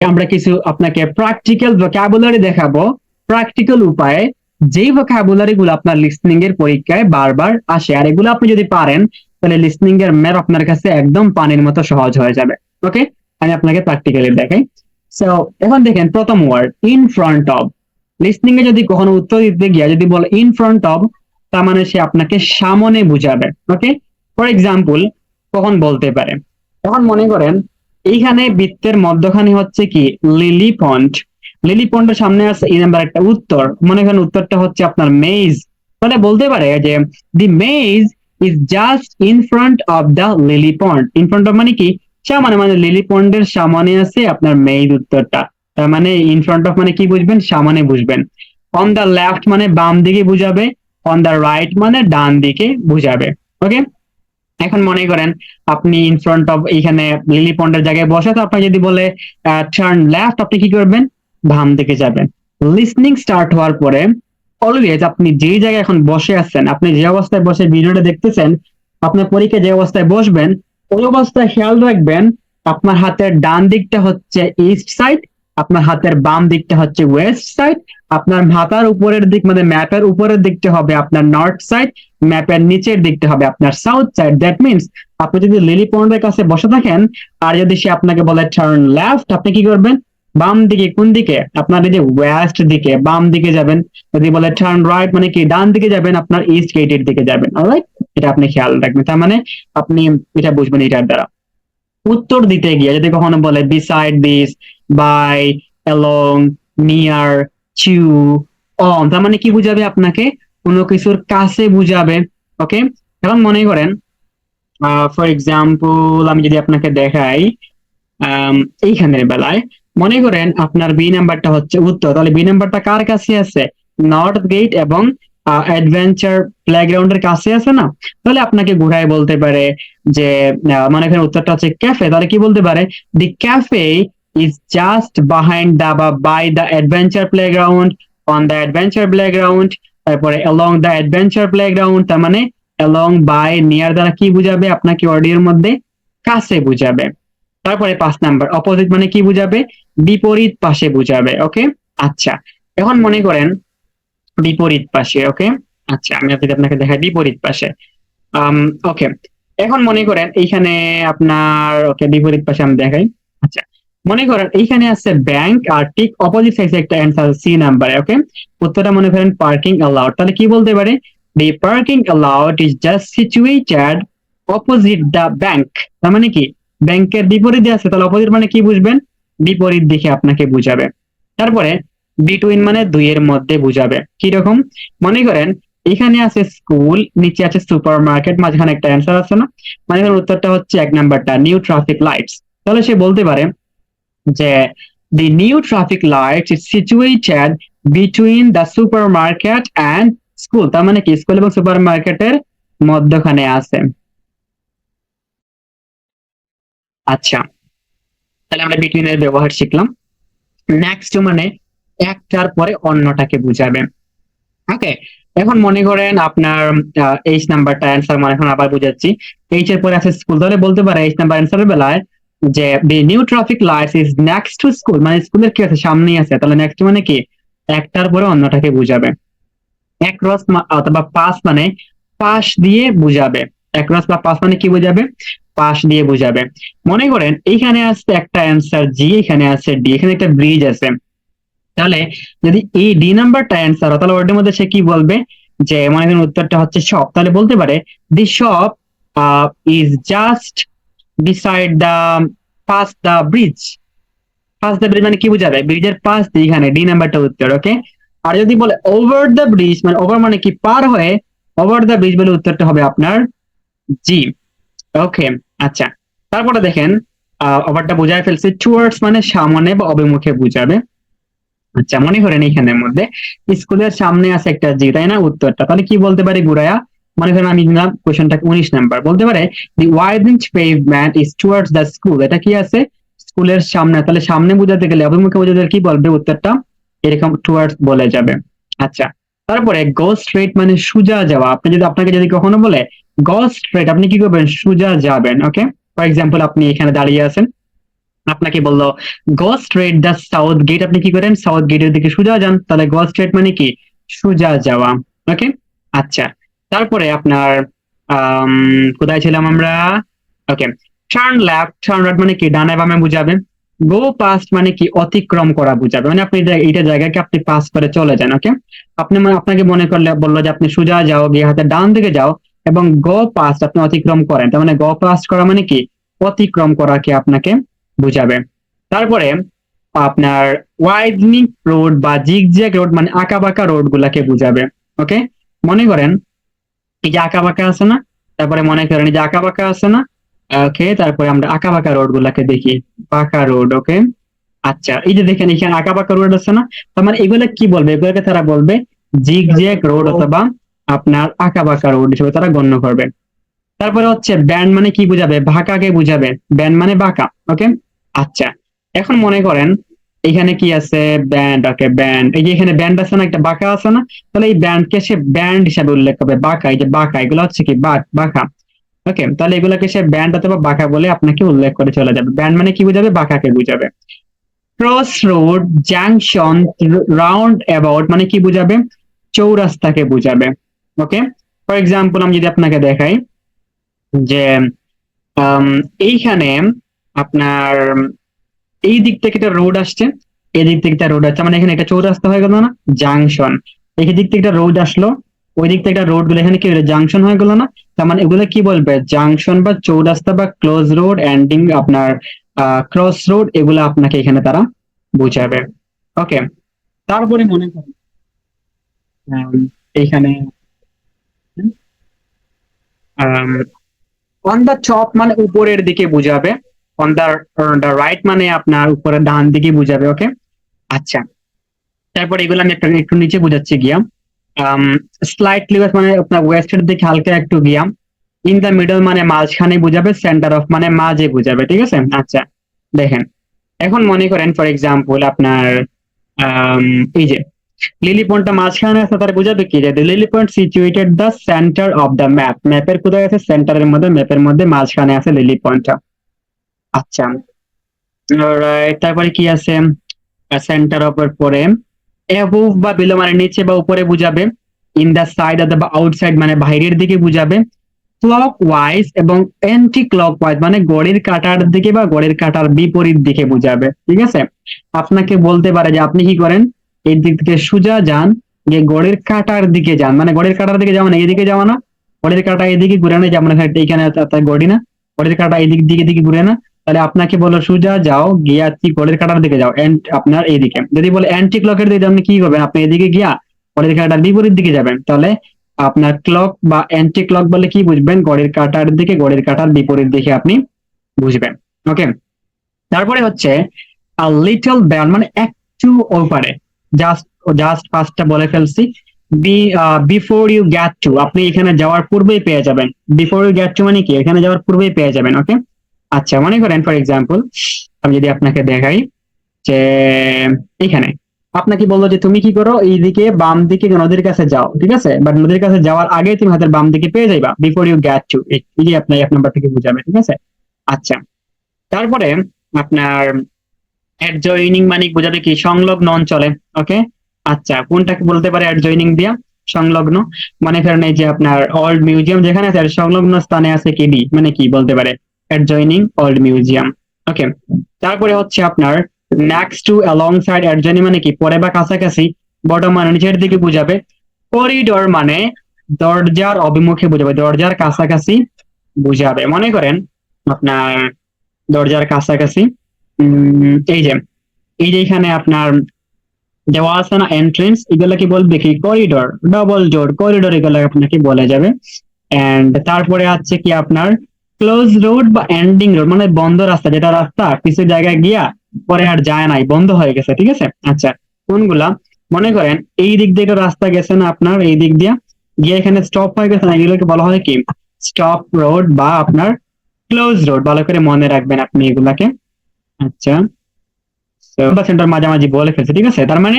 আমরা কিছু আপনাকে প্র্যাকটিক্যাল ভোকাবুলারি দেখাবো, প্র্যাকটিক্যাল উপায়ে, যেই ভোকাবুলারি গুলো আপনার লিসনিং এর পরীক্ষায় বারবার আসে, আর এগুলো আপনি যদি পারেন তাহলে লিসনিং এর ম্যাথ আপনার কাছে একদম পানির মতো সহজ হয়ে যাবে। ওকে, আমি আপনাকে প্র্যাকটিক্যালি দেখাই। সো এখন দেখেন প্রথম word in front of. Listening এ যদি কখনো উত্তর দিতে গিয়ে যদি বলে ইন ফ্রন্ট অফ, তার মানে সে আপনাকে সামনে বুঝাবে। ওকে, ফর এক্সাম্পল কখন বলতে পারে, এখন মনে করেন এইখানে বৃত্তের মধ্যখানে হচ্ছে কি লিলি পন্ড। লিলি পন্ডের সামনে আছে এই নাম্বার একটা উত্তর, মনে করেন উত্তরটা হচ্ছে আপনার মেজ। তাহলে বলতে পারে যে the maze is just in front of the lily pond. In front of মানে কি সামনে, মানে লিলি পন্ডের সামনে আছে আপনার মেজ উত্তরটা। তার মানে ইন ফ্রন্ট অফ মানে কি বুঝবেন, সামনে বুঝবেন। অন দ্য লেফট মানে বাম দিকে বুঝাবে, অন দ্য রাইট মানে ডান দিকে বুঝাবে। ওকে, এখন মনে করেন আপনি ইন ফ্রন্ট অফ এইখানে লিলি পন্ডের জায়গায় বসে, তো আপনার যদি বলে টার্ন লেফট, আপনি কি করবেন, বাম দিকে যাবেন। লিসনিং স্টার্ট হওয়ার পরে অলওয়েজ আপনি যেই জায়গায় এখন বসে আছেন, আপনি যে অবস্থায় বসে ভিডিওটা দেখতেছেন, আপনার পরীক্ষায় যে অবস্থায় বসবেন ওই অবস্থায় খেয়াল রাখবেন আপনার হাতের ডান দিকটা হচ্ছে ইস্ট সাইড, আপনার হাতের বাম দিকটা হচ্ছে ওয়েস্ট সাইড, আপনার মাথার উপরের দিক মানে ম্যাপের উপরের দিকটা হবে আপনার নর্থ সাইড, ম্যাপের নিচের দিকটা হবে আপনার সাউথ সাইড। দ্যাট মিনস আপনি যদি লিলি পন্ডের কাছে বসে থাকেন আর যদি সে আপনাকে বলে টার্ন লেফট, আপনি কি করবেন, বাম দিকে। কোন দিকে, আপনার এই যে ওয়েস্ট দিকে, বাম দিকে যাবেন। যদি বলে টার্ন রাইট মানে কি ডান দিকে যাবেন, আপনার ইস্ট গেটের দিকে যাবেন। অলরাইট, এটা আপনি খেয়াল রাখবেন। তার মানে আপনি এটা বুঝবেন এটার দ্বারা। উত্তর দিতে গিয়ে যদি কখনো বলে beside this, by, along, near, চিউ, অন, তার মানে কি বুঝাবে, আপনাকে কোনো কিছুর কাছে বুঝাবে। ওকে, এখন মনে করেন ফর এক্সাম্পল আমি যদি আপনাকে দেখাই এইখানের বেলায় মনে করেন আপনার বি নাম্বারটা হচ্ছে উত্তর, তাহলে বি নাম্বারটা কার কাছে আছে, নর্থ গেট এবং অ্যাডভেঞ্চার প্লেগ্রাউন্ডের কাছে আছে না। তাহলে আপনাকে ঘুরায় বলতে পারে যে মনে করেন উত্তরটা হচ্ছে ক্যাফে, তাহলে কি বলতে পারে, the cafe is just behind the বা by the adventure playground, on the adventure playground, তারপরে অ্যালং দা অ্যাডভেঞ্চার প্লেগ্রাউন্ড। তার মানে অ্যালং, বাই, নিয়ার দ্বারা কি বুঝাবে, আপনাকে অডিওর মধ্যে কাছে বুঝাবে। তারপরে 5 নাম্বার অপোজিট মানে কি বুঝাবে, বিপরীত পাশে বুঝাবে। ওকে, আচ্ছা এখন মনে করেন বিপরীত পাশে। ওকে, আচ্ছা আমি আপনাকে দেখাই বিপরীত পাশে। ওকে, এখন মনে করেন এইখানে আপনার ওকে বিপরীত পাশে আমি দেখাই। আচ্ছা, মনে করেন এইখানে আছে ব্যাংক আর ঠিক অপোজিট সাইডে একটা অ্যান্সার সি নাম্বারে। ওকে, উত্তরটা মনে করেন পার্কিং অ্যালাউড, তাহলে কি বলতে পারে, the parking allowed is just situated opposite the bank. তার মানে কি ব্যাংকের বিপরীতে আছে, তাহলে অপোজিট মানে কি বুঝবেন, বিপরীত দিকে আপনাকে বুঝাবে। তারপরে বিটুইন মানে দুইয়ের মধ্যে বুঝাবে। কিরকম, মনে করেন এখানে আছে স্কুল, নিচে আছে সুপার মার্কেট, মাঝখানে একটা অ্যান্সার আছে না, মানে এখানে উত্তরটা হচ্ছে 1 নাম্বারটা নিউ ট্রাফিক লাইটস। তাহলে সে বলতে পারে যে দি new traffic lights is situated between the super market and school. তার মানে কি স্কুল এবং সুপার মার্কেটের মধ্যখানে আছে। আচ্ছা, তাহলে আমরা বিটুইন এর ব্যবহার শিখলাম। নেক্সট মানে একটার পরে অন্যটাকে বুঝাবে। ওকে, এখন মনে করেন আপনার এইচ নাম্বারটা অ্যান্সার, মানে এখন আবার বুঝাচ্ছি। এইচ এর পরে আছে স্কুল, তাহলে বলতে পারে এইচ নাম্বার অ্যান্সারের বেলায় যে দি new traffic lights is next to school, মানে স্কুলের কি আছে, সামনেই আছে। তাহলে নেক্সট মানে কি একটার পরে অন্যটাকে বুঝাবে। অ্যাক্রস অথবা পাস মানে পাশ দিয়ে বুঝাবে। অ্যাক্রস বা পাস মানে কি বুঝাবে, পাশ দিয়ে বুঝাবে। মনে করেন এইখানে আছে একটা অ্যান্সার জি, এখানে আছে ডি, এখানে একটা ব্রিজ আছে। তাহলে যদি এই ডি নাম্বারটা অ্যান্সার হয় তাহলে ওটার মধ্যে সে কি বলবে, যে মনে করেন উত্তরটা হচ্ছে শপ, তাহলে বলতে পারে দি shop is just beside the pass the bridge. Pass the bridge মানে কি বোঝাবে, ব্রিজের পাশ দিয়ে, এখানে ডি নাম্বারটা উত্তর। ওকে, আর যদি বলে ওভার দ্য ব্রিজ মানে ওভার মানে কি পার হয়ে, ওভার দ্য ব্রিজ বলে উত্তরটা হবে আপনার জি। ওকে, আচ্ছা তারপরে দেখেন ওভারটা বুঝায় ফেলছে, টুয়ার্ডস মানে সামনে বা অভিমুখে বুঝাবে। আচ্ছা, মনে করেন এইখানের মধ্যে স্কুলের সামনে আছে একটা জি, তাই না উত্তরটা, তাহলে কি বলতে পারি ঘুরায়া, মনে করেন আমি দিলাম কোশ্চেনটা 19 নাম্বার, বলতে পারে the widened pavement is towards the school. এটা কি আছে, স্কুলের সামনে, তাহলে সামনে বোঝাতে গেলে অভিমুখে বোঝাতে কি বলবে উত্তরটা, এরকম টুয়ার্ডস বলে যাবে। আচ্ছা, তারপরে গো স্ট্রেট মানে সোজা যাওয়া। আপনি যদি আপনাকে যদি কখনো বলে গো স্ট্রেট, আপনি কি করবেন, সোজা যাবেন। ওকে, ফর এক্সাম্পল আপনি এখানে দাঁড়িয়ে আছেন, আপনাকে বললো go straight the south gate, আপনি কি করেন? সাউথ গেটের দিকে সোজা যান। তাহলে গো স্ট্রেট মানে কি? সোজা যাওয়া। ওকে, আচ্ছা। তারপরে আপনার কোথায় ছিলাম আমরা? ওকে, টার্ন লেফট, টার্ন রাইট মানে কি? ডানে বামে বুঝাবে। গো পাস্ট মানে কি? অতিক্রম করা বুঝাবে, মানে আপনি এইটা জায়গাকে আপনি পাস করে চলে যান। ওকে, আপনি আপনাকে মনে করলে বললো যে আপনি সোজা যাও, গিয়ে হাতে ডান দিকে যাও, এবং গো পাস্ট আপনি অতিক্রম করেন, তার মানে গো পাস্ট করা মানে কি? অতিক্রম করাকে আপনাকে বুঝাবে। তারপরে আপনার ওয়াইডনিং রোড বা জিগজ্যাগ রোড মানে আঁকা বাঁকা রোড গুলাকে বুঝাবে। ওকে, মনে করেন এই যে আঁকা বাঁকা আছে না, তারপরে মনে করেন এই যে আঁকা বাঁকা আছে না। ওকে, তারপরে আমরা আঁকা বাঁকা রোড গুলাকে দেখি, বাঁকা রোড। ওকে, আচ্ছা, এই যে দেখেন এখানে আঁকা বাঁকা রোড আছে না, তার মানে এগুলা কি বলবে? এগুলোকে তারা বলবে জিগজ্যাগ রোড অথবা আপনার আঁকা বাঁকা রোড হিসেবে তারা গণ্য করবে। তারপরে হচ্ছে ব্যান্ড মানে কি বুঝাবে? বাঁকাকে বুঝাবে, ব্যান্ড মানে বাঁকা। ওকে, আচ্ছা, এখন মনে করেন এখানে কি আছে? ব্যান্ড। ওকে, ব্যান্ড, এই যে এখানে ব্যান্ড আছে না, একটা বাঁকা আছে না, তাহলে এই ব্যান্ডকে সে ব্যান্ড হিসাবে উল্লেখ করবে। বাঁকা, এই যে বাঁকা, এগুলো হচ্ছে কি? বাঁকা। ওকে, তাহলে এগুলোকে সে ব্যান্ড অথবা বাঁকা বলে আপনাকে উল্লেখ করে চলে যাবে। ব্যান্ড মানে কি বুঝাবে? বাঁকাকে বুঝাবে। Cross road, junction, round about মানে কি বুঝাবে? চৌরাস্তাকে বুঝাবে। ওকে, ফর এক্সাম্পল আমি যদি আপনাকে দেখাই যে এইখানে আপনার এই দিক থেকে একটা রোড আসছে, এই দিক থেকে একটা রোড আসছে, মানে এখানে একটা চৌরাস্তা হয়ে গেল না? জাংশন। এই দিক থেকে একটা রোড আসলো, ওই দিক থেকে একটা রোড গুলো এখানে কি হলো? জাংশন হয়ে গেল না? তার মানে এগুলো কি বলবে? জাংশন বা চৌরাস্তা বা ক্লোজ রোড, এন্ডিং আপনার ক্রস রোড, এগুলো আপনাকে এখানে তারা বুঝাবে। ওকে, তারপরে মনে করেন এইখানে অন দা টপ মানে উপরের দিকে বুঝাবে। অন দা রাইট মানে আপনার উপরের ডান দিকে বুঝাবে। ওকে, আচ্ছা। তারপর এগুলো আমি একটু একটু নিচে বুঝাচ্ছি গিয়া। স্লাইটলি ওয়েস্ট মানে আপনার ওয়েস্টের দিকে হালকা একটু গিয়া। ইন দা মিডল মানে মাঝখানে বুঝাবে। সেন্টার অফ মানে মাঝে বুঝাবে। ঠিক আছে, আচ্ছা। দেখেন, এখন মনে করেন ফর এক্সাম্পল আপনার এই যে লিলি পয়েন্টটা মাঝখানে আছে, তার বুঝাবে কি? যে lily point situated the centre of the map, ম্যাপের কোথায় আছে? সেন্টারের মধ্যে, ম্যাপের মধ্যে মাঝখানে আছে লিলি পয়েন্টটা। আচ্ছা, alright, তারপরে কি আছে? সেন্টার অফ এর পরে অ্যাবোভ বা বিলো মানে নিচে বা উপরে বুঝাবে। ইন দা সাইড অথবা আউটসাইড মানে বাইরের দিকে বুঝাবে। ক্লক ওয়াইজ এবং অ্যান্টি ক্লক ওয়াইজ মানে ঘড়ির কাঁটার দিকে বা ঘড়ির কাঁটার বিপরীত দিকে বুঝাবে। ঠিক আছে, আপনাকে বলতে পারে যে আপনি কি করেন? এই দিক থেকে সোজা যান, গিয়ে ঘড়ির কাঁটার দিকে যান, মানে ঘড়ির কাঁটার দিকে যাওয়া না, এদিকে যাওয়া না, ঘড়ির কাঁটা এদিকে ঘুরে না, যেমন এখানে ঘড়ি না, ঘড়ির কাঁটা এদিক দিকে দিকে ঘুরে না। তাহলে আপনাকে বলো সোজা যাও, গিয়া ঘড়ির কাঁটার দিকে যাও, আপনার এইদিকে। যদি বলে অ্যান্টি ক্লকের দিকে, আপনি কি করবেন? আপনি এদিকে গিয়া ঘড়ির কাঁটার বিপরীত দিকে যাবেন। তাহলে আপনার ক্লক বা অ্যান্টি ক্লক বলে কি বুঝবেন? ঘড়ির কাঁটার দিকে, ঘড়ির কাঁটার বিপরীত দিকে আপনি বুঝবেন। ওকে, তারপরে হচ্ছে লিটল ব্যান মানে একটু ওপারে। জাস্ট জাস্ট পাঁচটা বলে ফেলছি। বিফোর ইউ গেট টু, আপনি এখানে যাওয়ার পূর্বেই পেয়ে যাবেন। বিফোর ইউ গেট টু মানে কি? এখানে যাওয়ার পূর্বেই পেয়ে যাবেন। ওকে, আচ্ছা, মনে করেন ফর এক্সাম্পল আমি যদি আপনাকে দেখাই যে এখানে আপনাকে বললো যে তুমি কি করো? এইদিকে বাম দিকে নদীর কাছে যাও। ঠিক আছে, বাট নদীর কাছে যাওয়ার আগে তুমি হাতের বাম দিকে পেয়ে যাইবা। বিফোর ইউ গেট টু, এই যে আপনার এক নাম্বার থেকে বুঝাবে। ঠিক আছে, আচ্ছা। তারপরে আপনার অ্যাডজয়নিং মানে বোঝাবে কি? সংলগ্ন অঞ্চলে। ওকে, আচ্ছা, কোনটাকে বলতে পারে অ্যাডজয়নিং দিয়া? সংলগ্ন। মনে করেন এই যে আপনার ওল্ড মিউজিয়াম যেখানে আছে, এর সংলগ্ন স্থানে আছে কেডি, মানে কি বলতে পারে? Adjoining old museum. ওকে, তারপরে হচ্ছে আপনার next to, alongside, adjoining মানে কি? পরে বা কাছাকাছি। বটম মানে নিচের দিকে বুঝাবে। করিডোর মানে দরজার অভিমুখে বুঝাবে, দরজার কাছাকাছি বুঝাবে। মনে করেন আপনার দরজার কাছাকাছি এই যে এখানে আপনার দেওয়া আছে না এন্ট্রেন্স, এগুলা কি বলবে? কি? করিডোর, ডবল ডোর করিডোর, এগুলা আপনাকে বলে যাবে। এন্ড তারপরে আছে কি আপনার ক্লোজ রোড বা এন্ডিং রোড মানে বন্ধ রাস্তা, যেটা রাস্তা কিছু জায়গায় গিয়া পরে আর যায় নাই, বন্ধ হয়ে গেছে। ঠিক আছে, আচ্ছা, কোনগুলা? মনে করেন এই দিক দিয়ে একটা রাস্তা গেছে না আপনার, এই দিক দিয়ে গিয়ে এখানে স্টপ হয়ে গেছে না, এগুলোকে বলা হয় কি? স্টপ রোড বা আপনার ক্লোজ রোড। ভালো করে মনে রাখবেন আপনি এগুলাকে। আচ্ছা, সেন্টার মাঝামাঝি বলে ফেলছে। ঠিক আছে, তার মানে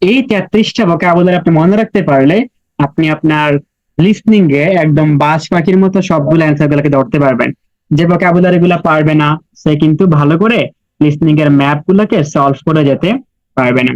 এই 33টা ভোকাবুলারি আপনি মনে রাখতে পারলে আপনি আপনার লিসনিং এ একদম বাজ পাখির মতো সবগুলো অ্যান্সার গুলোকে ধরতে পারবেন। যে ভোকাবুলারি গুলা পারবে না, সে কিন্তু ভালো করে লিসনিং এর ম্যাপ গুলোকে সলভ করে যেতে পারবেন।